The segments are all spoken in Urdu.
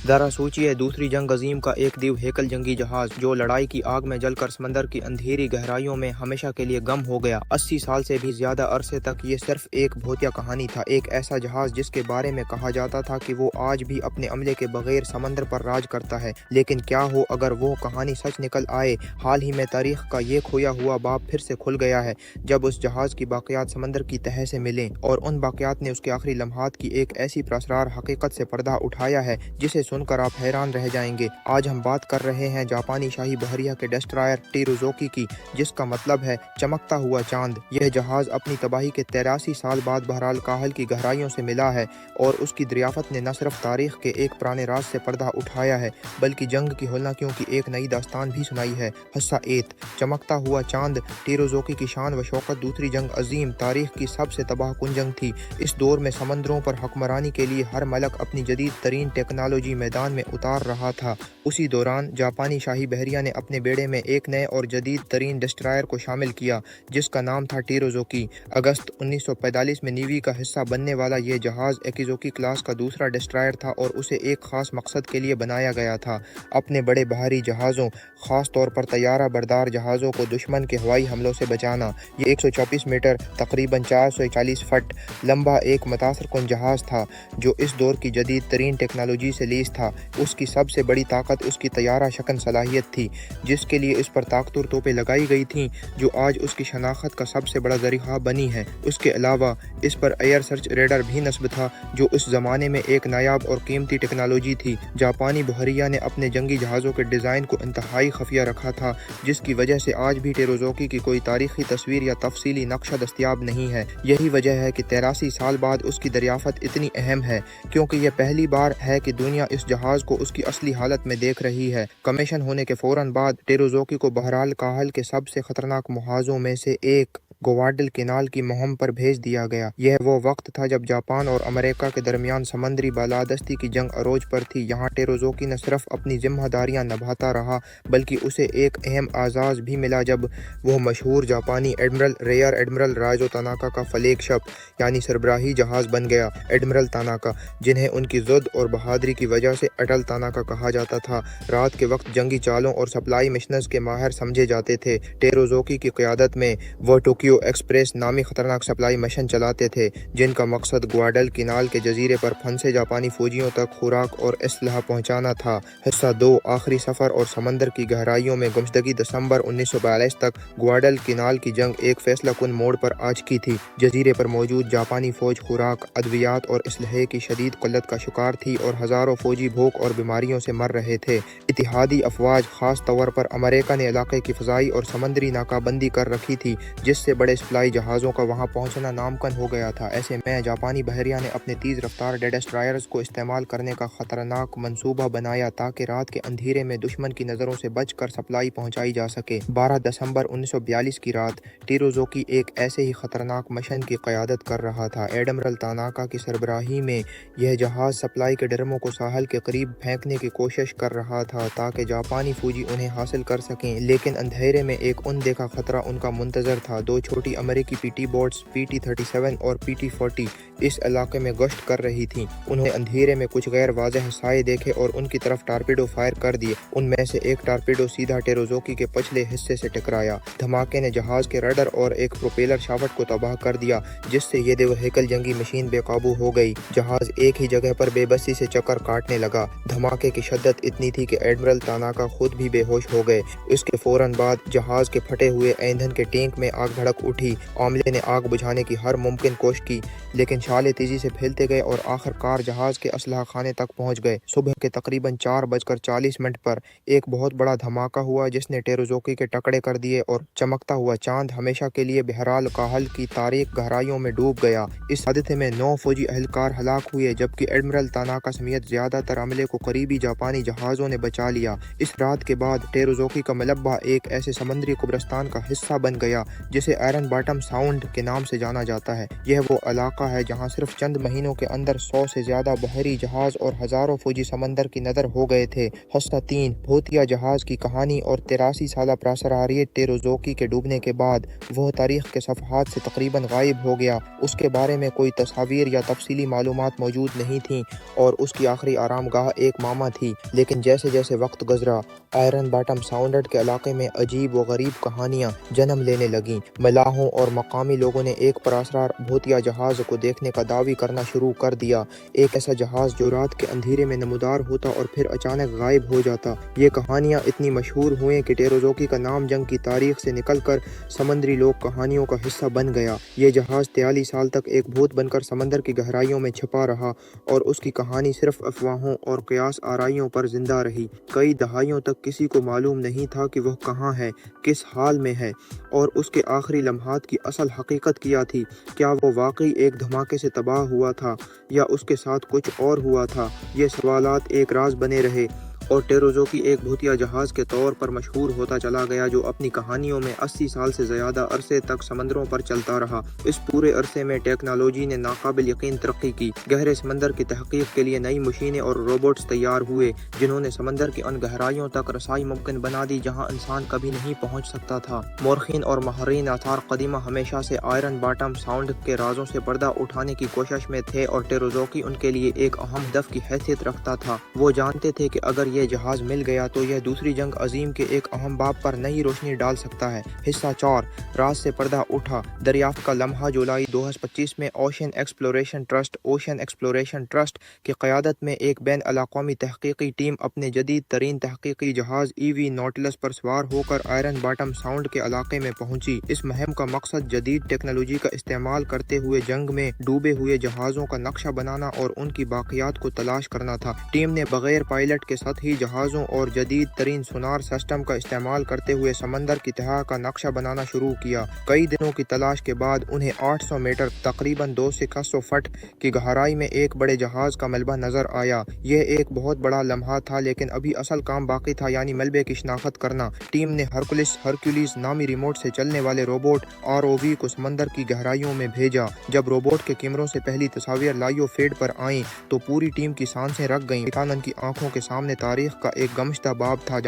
ذرا سوچیے، دوسری جنگ عظیم کا ایک دیو ہیکل جنگی جہاز جو لڑائی کی آگ میں جل کر سمندر کی اندھیری گہرائیوں میں ہمیشہ کے لیے گم ہو گیا۔ 80 سال سے بھی زیادہ عرصے تک یہ صرف ایک بھوتیا کہانی تھا، ایک ایسا جہاز جس کے بارے میں کہا جاتا تھا کہ وہ آج بھی اپنے عملے کے بغیر سمندر پر راج کرتا ہے۔ لیکن کیا ہو اگر وہ کہانی سچ نکل آئے؟ حال ہی میں تاریخ کا یہ کھویا ہوا باب پھر سے کھل گیا ہے، جب اس جہاز کی باقیات سمندر کی تہہ سے ملیں اور ان باقیات نے اس کے آخری لمحات کی ایک ایسی پراسرار حقیقت سے پردہ اٹھایا ہے جسے سن کر آپ حیران رہ جائیں گے۔ آج ہم بات کر رہے ہیں جاپانی شاہی بحریہ کے ڈسٹرائر ٹیروزوکی کی، جس کا مطلب ہے چمکتا ہوا چاند۔ یہ جہاز اپنی تباہی کے 83 سال بعد بہرحال کاہل کی گہرائیوں سے ملا ہے، اور اس کی دریافت نے نہ صرف تاریخ کے ایک پرانے راز سے پردہ اٹھایا ہے بلکہ جنگ کی ہولناکیوں کی ایک نئی داستان بھی سنائی ہے۔ حصہ 8، چمکتا ہوا چاند۔ ٹیروزوکی کی شان و شوکت دوسری جنگ عظیم تاریخ کی سب سے تباہ کن جنگ تھی۔ اس دور میں سمندروں پر حکمرانی کے لیے ہر ملک اپنی جدید ترین ٹیکنالوجی میدان میں اتار رہا تھا۔ اسی دوران جاپانی شاہی بحریہ نے اپنے بیڑے میں ایک نئے اور جدید ترین ڈسٹرائر کو شامل کیا جس کا نام تھا ٹیروزوکی۔ اگست 1945 میں نیوی کا حصہ بننے والا یہ جہاز ایکیزوکی کلاس کا دوسرا ڈسٹرائر تھا اور اسے ایک خاص مقصد کے لیے بنایا گیا تھا: اپنے بڑے بحری جہازوں، خاص طور پر طیارہ بردار جہازوں کو دشمن کے ہوائی حملوں سے بچانا۔ یہ 134 میٹر تقریباً 440 فٹ لمبا ایک متاثر کن جہاز تھا جو اس دور کی جدید ترین ٹیکنالوجی سے لیس تھا۔ اس کی سب سے بڑی طاقت اس کی طیارہ شکن صلاحیت تھی، جس کے لیے اس پر طاقتور توپیں لگائی گئی تھیں جو آج اس کی شناخت کا سب سے بڑا ذریعہ بنی ہیں۔ اس کے علاوہ اس پر ایئر سرچ ریڈر بھی نصب تھا جو اس زمانے میں ایک نایاب اور قیمتی ٹیکنالوجی تھی۔ جاپانی بحریہ نے اپنے جنگی جہازوں کے ڈیزائن کو انتہائی خفیہ رکھا تھا، جس کی وجہ سے آج بھی ٹیروزوکی کی کوئی تاریخی تصویر یا تفصیلی نقشہ دستیاب نہیں ہے۔ یہی وجہ ہے کہ 83 سال بعد اس کی دریافت اتنی اہم ہے، کیونکہ یہ پہلی بار ہے کہ دنیا اس جہاز کو اس کی اصلی حالت میں دیکھ رہی ہے۔ کمیشن ہونے کے فوراً بعد ٹیروزوکی کو بہرحال کاہل کے سب سے خطرناک محاذوں میں سے ایک گواڈل کینال کی مہم پر بھیج دیا گیا۔ یہ وہ وقت تھا جب جاپان اور امریکہ کے درمیان سمندری بالادستی کی جنگ عروج پر تھی۔ یہاں ٹیروزوکی نہ صرف اپنی ذمہ داریاں نبھاتا رہا بلکہ اسے ایک اہم اعزاز بھی ملا جب وہ مشہور جاپانی ایڈمرل ریئر ایڈمرل رائزو تاناکا کا فلیگ شپ یعنی سربراہی جہاز بن گیا۔ ایڈمرل تاناکا، جنہیں ان کی ضد اور بہادری کی وجہ سے اٹل تاناکا کہا جاتا تھا، رات کے وقت جنگی چالوں اور سپلائی مشنز کے ماہر سمجھے جاتے تھے۔ ٹیروزوکی کی قیادت میں وہ ٹوکیو ایکسپریس نامی خطرناک سپلائی مشن چلاتے تھے جن کا مقصد گواڈل کینال کے جزیرے پر پھنسے جاپانی فوجیوں تک خوراک اور اسلحہ پہنچانا تھا۔ حصہ 2، آخری سفر اور سمندر کی گہرائیوں میں گمشدگی۔ دسمبر 1942 تک گواڈل کینال کی جنگ ایک فیصلہ کن موڑ پر آ چکی تھی۔ جزیرے پر موجود جاپانی فوج خوراک، ادویات اور اسلحے کی شدید قلت کا شکار تھی اور ہزاروں فوجی بھوک اور بیماریوں سے مر رہے تھے۔ اتحادی افواج، خاص طور پر امریکہ نے علاقے کی فضائی اور سمندری ناکہ بندی کر رکھی تھی، جس سے بڑے سپلائی جہازوں کا وہاں پہنچنا ناممکن ہو گیا تھا۔ ایسے میں جاپانی بحریہ نے اپنے تیز رفتار ڈسٹرائرز کو استعمال کرنے کا خطرناک منصوبہ بنایا تاکہ رات کے اندھیرے میں دشمن کی نظروں سے بچ کر سپلائی پہنچائی جا سکے۔ 12 دسمبر 1942 کی رات ٹیروزوکی ایک ایسے ہی خطرناک مشن کی قیادت کر رہا تھا۔ ایڈمرل تاناکا کی سربراہی میں یہ جہاز سپلائی کے ڈرموں کو ساحل کے قریب پھینکنے کی کوشش کر رہا تھا تاکہ جاپانی فوجی انہیں حاصل کر سکیں، لیکن اندھیرے میں ایک اندیکھا خطرہ ان کا منتظر تھا۔ دو چھوٹی امریکی پی ٹی بوٹس PT-37 اور PT-40 اس علاقے میں گشت کر رہی تھیں۔ انہوں نے اندھیرے میں کچھ غیر واضح سائے دیکھے اور ان کی طرف ٹارپیڈو فائر کر دیے۔ ان میں سے ایک ٹارپیڈو سیدھا ٹیروزوکی کے پچھلے حصے سے ٹکرایا۔ دھماکے نے جہاز کے رڈر اور ایک پروپیلر شافٹ کو تباہ کر دیا، جس سے یہ دیو ہیکل جنگی مشین بے قابو ہو گئی۔ جہاز ایک ہی جگہ پر بے بسی سے چکر کاٹنے لگا۔ دھماکے کی شدت اتنی تھی کہ ایڈمرل تاناکا خود بھی بے ہوش ہو گئے۔ اس کے فوراً بعد جہاز کے پھٹے ہوئے ایندھن کے ٹینک میں آگ بھڑک اٹھی۔ عملے نے آگ بجھانے کی ہر ممکن کوشش کی، لیکن شعلے تیزی سے پھیلتے گئے اور آخر کار جہاز کے اسلحہ خانے تک پہنچ گئے۔ صبح کے تقریباً 4:40 پر ایک بہت بڑا دھماکہ ہوا جس نے ٹیروزوکی کے ٹکڑے کر دیے اور چمکتا ہوا چاند ہمیشہ کے لیے بہرحال کاہل کی تاریک گہرائیوں میں ڈوب گیا۔ اس حادثے میں 9 فوجی اہلکار ہلاک ہوئے جبکہ ایڈمرل تاناکا سمیت زیادہ تر عملے کو قریبی جاپانی جہازوں نے بچا لیا۔ اس رات کے بعد ٹیروزوکی کا ملبہ ایک ایسے سمندری قبرستان کا حصہ بن گیا جسے آئرن باٹم ساؤنڈ کے نام سے جانا جاتا ہے۔ یہ وہ علاقہ ہے جہاں صرف چند مہینوں کے اندر 100 سے زیادہ بحری جہاز اور ہزاروں فوجی سمندر کی نظر ہو گئے تھے۔ حصہ 3 بھوتیا جہاز کی کہانی اور 83 سالہ پراسراريت ٹیروزوکی کے ڈوبنے کے بعد وہ تاریخ کے صفحات سے تقریباً غائب ہو گیا۔ اس کے بارے میں کوئی تصاویر یا تفصیلی معلومات موجود نہیں تھیں اور اس کی آخری آرام گاہ ایک ماما تھی، لیکن جیسے جیسے وقت گزرا آئرن باٹم ساؤنڈ کے علاقے میں عجیب و غریب کہانیاں جنم لینے لگیں۔ ملاحوں اور مقامی لوگوں نے ایک پراسرار بھوتیا جہاز کو دیکھنے کا دعوی کرنا شروع کر دیا، ایک ایسا جہاز جو رات کے اندھیرے میں نمودار ہوتا اور پھر اچانک غائب ہو جاتا۔ یہ کہانیاں اتنی مشہور ہوئیں کہ ٹیروزوکی کا نام جنگ کی تاریخ سے نکل کر سمندری لوک کہانیوں کا حصہ بن گیا۔ یہ جہاز 43 سال تک ایک بھوت بن کر سمندر کی گہرائیوں میں چھپا رہا اور اس کی کہانی صرف افواہوں اور قیاس آرائیوں پر زندہ رہی۔ کئی دہائیوں تک کسی کو معلوم نہیں تھا کہ وہ کہاں ہے، کس حال میں ہے اور اس کے آخری لمحات کی اصل حقیقت کیا تھی۔ کیا وہ واقعی ایک دھماکے سے تباہ ہوا تھا یا اس کے ساتھ کچھ اور ہوا تھا؟ یہ سوالات ایک راز بنے رہے اور ٹیروزوکی ایک بھوتیا جہاز کے طور پر مشہور ہوتا چلا گیا جو اپنی کہانیوں میں 80 سال سے زیادہ عرصے تک سمندروں پر چلتا رہا۔ اس پورے عرصے میں ٹیکنالوجی نے ناقابل یقین ترقی کی۔ گہرے سمندر کی تحقیق کے لیے نئی مشینیں اور روبوٹس تیار ہوئے جنہوں نے سمندر کی ان گہرائیوں تک رسائی ممکن بنا دی جہاں انسان کبھی نہیں پہنچ سکتا تھا۔ مورخین اور ماہرین آثار قدیمہ ہمیشہ سے آئرن باٹم ساؤنڈ کے رازوں سے پردہ اٹھانے کی کوشش میں تھے اور ٹیروزوکی ان کے لیے ایک اہم ہدف کی حیثیت رکھتا تھا۔ وہ جانتے تھے کہ اگر یہ جہاز مل گیا تو یہ دوسری جنگ عظیم کے ایک اہم باب پر نئی روشنی ڈال سکتا ہے۔ حصہ 4 راز سے پردہ اٹھا دریافت کا لمحہ جولائی 2025 میں اوشین ایکسپلوریشن ٹرسٹ کی قیادت میں ایک بین الاقوامی تحقیقی ٹیم اپنے جدید ترین تحقیقی جہاز EV نوٹلس پر سوار ہو کر آئرن باٹم ساؤنڈ کے علاقے میں پہنچی۔ اس مہم کا مقصد جدید ٹیکنالوجی کا استعمال کرتے ہوئے جنگ میں ڈوبے ہوئے جہازوں کا نقشہ بنانا اور ان کی باقیات کو تلاش کرنا تھا۔ ٹیم نے بغیر پائلٹ کے سطحی جہازوں اور جدید ترین سونار سسٹم کا استعمال کرتے ہوئے سمندر کی تہہ کا نقشہ بنانا شروع کیا۔ کئی دنوں کی تلاش کے بعد انہیں 800 میٹر تقریباً 200 فٹ کی گہرائی میں ایک بڑے جہاز کا ملبہ نظر آیا۔ یہ ایک بہت بڑا لمحہ تھا لیکن ابھی اصل کام باقی تھا، یعنی ملبے کی شناخت کرنا۔ ٹیم نے ہرکیولیس نامی ریموٹ سے چلنے والے روبوٹ ROV کو سمندر کی گہرائیوں میں بھیجا۔ جب روبوٹ کے کیمروں سے پہلی تصاویر لائیو فیڈ پر آئیں تو پوری ٹیم کی سانسیں رک گئیں۔ کانن کی آنکھوں کے سامنے تاریخ کا ایک گمشتہ باب تھا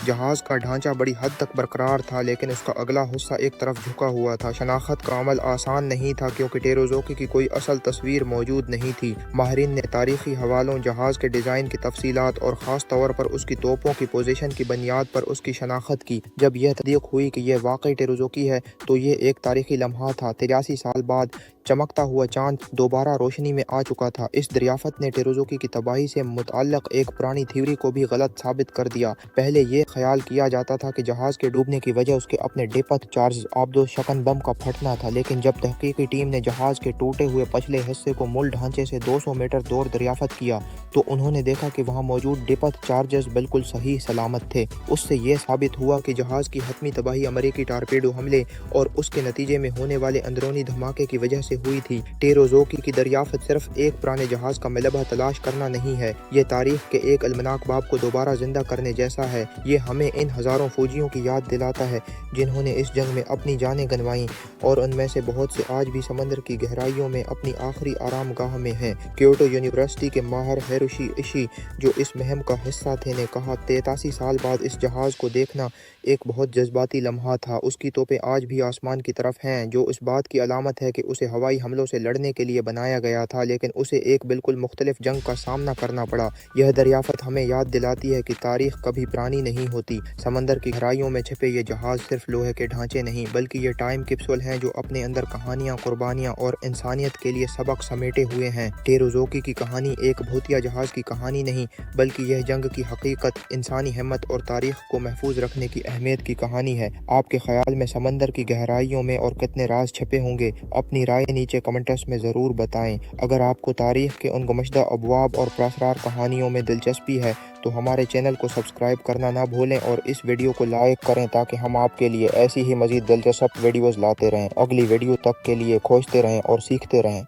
جہاز کا ڈھانچہ بڑی حد تک برقرار تھا لیکن اس کا اگلا حصہ ایک طرف جھکا ہوا تھا۔ شناخت کا عمل آسان نہیں تھا کیونکہ ٹیروزوکی کی کوئی اصل تصویر موجود نہیں تھی۔ ماہرین نے تاریخی حوالوں، جہاز کے ڈیزائن کی تفصیلات اور خاص طور پر اس کی توپوں کی پوزیشن کی بنیاد پر اس کی شناخت کی۔ جب یہ تصدیق ہوئی کہ یہ واقعی ٹیروزوکی ہے تو یہ ایک تاریخی لمحہ تھا۔ 83 سال بعد چمکتا ہوا چاند دوبارہ روشنی میں آ چکا تھا۔ اس دریافت نے ٹیروزوکی کی تباہی سے متعلق ایک پرانی تھیوری کو بھی غلط ثابت کر دیا۔ پہلے یہ خیال کیا جاتا تھا کہ جہاز کے ڈوبنے کی وجہ اس کے اپنے ڈیپتھ چارجز آبدو شکن بم کا پھٹنا تھا، لیکن جب تحقیقی ٹیم نے جہاز کے ٹوٹے ہوئے پچھلے حصے کو مول ڈھانچے سے 200 میٹر دور دریافت کیا تو انہوں نے دیکھا کہ وہاں موجود ڈیپتھ چارجز بالکل صحیح سلامت تھے۔ اس سے یہ ثابت ہوا کہ جہاز کی حتمی تباہی امریکی ٹارپیڈو حملے اور اس کے نتیجے میں ہونے والے اندرونی دھماکے کی وجہ سے ہوئی تھی۔ ٹیروزوکی کی دریافت صرف ایک پرانے جہاز کا ملبہ تلاش کرنا نہیں ہے، یہ تاریخ کے ایک المناک باب کو دوبارہ زندہ کرنے جیسا ہے۔ یہ ہمیں ان ہزاروں فوجیوں کی یاد دلاتا ہے جنہوں نے اس جنگ میں اپنی جانیں گنوائیں اور ان میں سے بہت سے آج بھی سمندر کی گہرائیوں میں اپنی آخری آرام گاہ میں ہیں۔ کیوٹو یونیورسٹی کے ماہر ہیروشی ایشی جو اس مہم کا حصہ تھے نے کہا 83 سال بعد اس جہاز کو دیکھنا ایک بہت جذباتی لمحہ تھا۔ اس کی توپیں آج بھی آسمان کی طرف ہیں جو اس بات کی علامت ہے کہ اسے ہوائی حملوں سے لڑنے کے لیے بنایا گیا تھا لیکن اسے ایک بالکل مختلف جنگ کا سامنا کرنا پڑا۔ یہ دریافت ہمیں یاد دلاتی ہے کہ تاریخ کبھی پرانی نہیں ہوتی۔ سمندر کی گہرائیوں میں چھپے یہ جہاز صرف لوہے کے ڈھانچے نہیں بلکہ یہ ٹائم کیپسول ہیں جو اپنے اندر کہانیاں، قربانیاں اور انسانیت کے لیے سبق سمیٹے ہوئے ہیں۔ ٹیروزوکی کی کہانی ایک بھوتیا جہاز کی کہانی نہیں بلکہ یہ جنگ کی حقیقت، انسانی ہمت اور تاریخ کو محفوظ رکھنے کی اہمیت کی کہانی ہے۔ آپ کے خیال میں سمندر کی گہرائیوں میں اور کتنے راز چھپے ہوں گے؟ اپنی رائے نیچے کمنٹس میں ضرور بتائیں۔ اگر آپ کو تاریخ کے ان گمشدہ ابواب اور پراسرار کہانیوں میں دلچسپی ہے تو ہمارے چینل کو سبسکرائب کرنا نہ بھولیں اور اس ویڈیو کو لائک کریں تاکہ ہم آپ کے لیے ایسی ہی مزید دلچسپ ویڈیوز لاتے رہیں۔ اگلی ویڈیو تک کے لیے کھوجتے رہیں اور سیکھتے رہیں۔